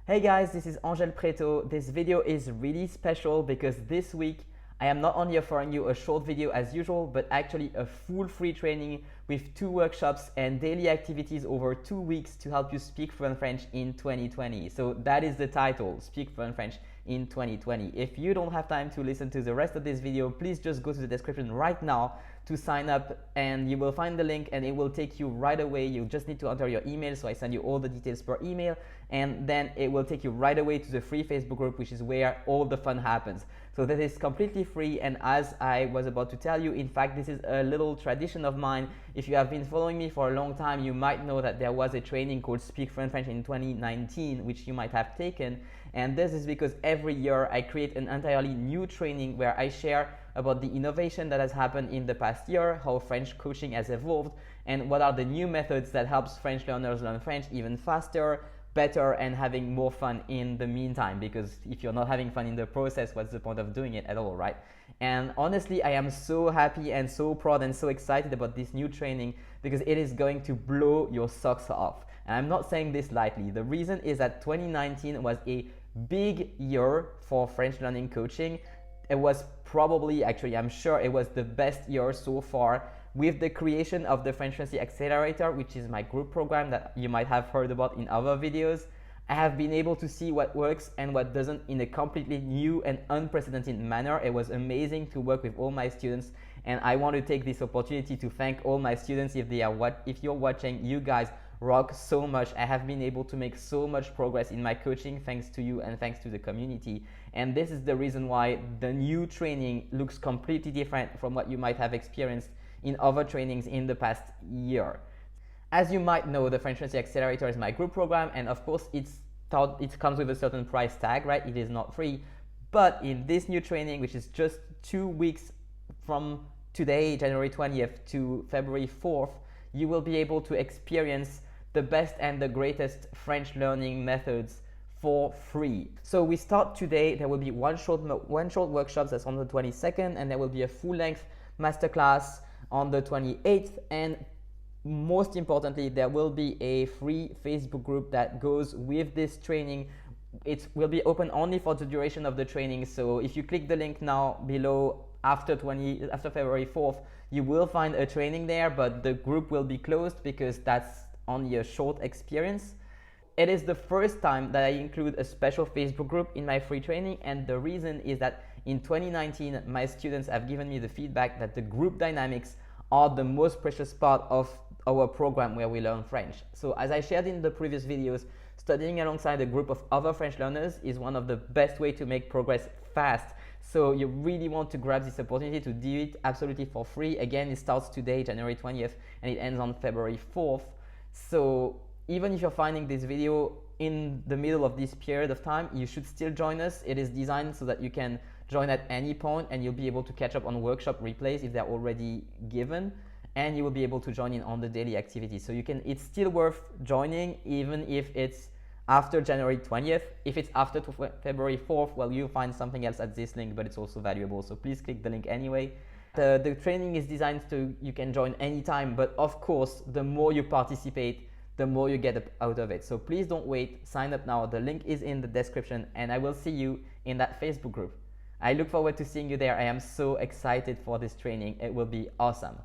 Hey guys, this is Angel Preto. This video is really special because this week I am not only offering you a short video as usual, but actually a full free training with 2 workshops and daily activities over 2 weeks to help you speak fluent French in 2020. So that is the title, Speak Fluent French in 2020. If you don't have time to listen to the rest of this video, please just go to the description right now to sign up and you will find the link and it will take you right away. You just need to enter your email, so I send you all the details per email, and then it will take you right away to the free Facebook group, which is where all the fun happens. So that is completely free, and as I was about to tell you, in fact this is a little tradition of mine. If you have been following me for a long time, you might know that there was a training called Speak Fluent French in 2019, which you might have taken, and this is because every year I create an entirely new training where I share about the innovation that has happened in the past year, how French coaching has evolved, and what are the new methods that helps French learners learn French even faster, better, and having more fun in the meantime, because if you're not having fun in the process, what's the point of doing it at all, right? And honestly, I am so happy and so proud and so excited about this new training because it is going to blow your socks off. And I'm not saying this lightly. The reason is that 2019 was a big year for French learning coaching. It was probably, actually, I'm sure it was the best year so far, with the creation of the French Fluency Accelerator, which is my group program that you might have heard about in other videos. I have been able to see what works and what doesn't in a completely new and unprecedented manner. It was amazing to work with all my students, and I want to take this opportunity to thank all my students. If you're watching, you guys rock so much. I have been able to make so much progress in my coaching thanks to you and thanks to the community. And this is the reason why the new training looks completely different from what you might have experienced in other trainings in the past year. As you might know, the French Fluency Accelerator is my group program, and of course it comes with a certain price tag, right? It is not free. But in this new training, which is just 2 weeks from today, January 20th to February 4th, you will be able to experience the best and the greatest French learning methods for free. So we start today. There will be one short workshop that's on the 22nd, and there will be a full-length masterclass on the 28th, and most importantly, there will be a free Facebook group that goes with this training. It will be open only for the duration of the training, so if you click the link now below, after February 4th, you will find a training there, but the group will be closed because that's only a short experience. It is the first time that I include a special Facebook group in my free training, and the reason is that in 2019, my students have given me the feedback that the group dynamics are the most precious part of our program where we learn French. So as I shared in the previous videos, studying alongside a group of other French learners is one of the best ways to make progress fast. So you really want to grab this opportunity to do it absolutely for free. Again, it starts today, January 20th, and it ends on February 4th. So even if you're finding this video in the middle of this period of time, you should still join us. It is designed so that you can join at any point and you'll be able to catch up on workshop replays if they're already given, and you will be able to join in on the daily activities. So it's still worth joining even if it's after January 20th. If it's after February 4th, well, you'll find something else at this link, but it's also valuable. So please click the link anyway. The training is designed so you can join anytime, but of course, the more you participate, the more you get out of it. So please don't wait, sign up now. The link is in the description, and I will see you in that Facebook group. I look forward to seeing you there. I am so excited for this training. It will be awesome.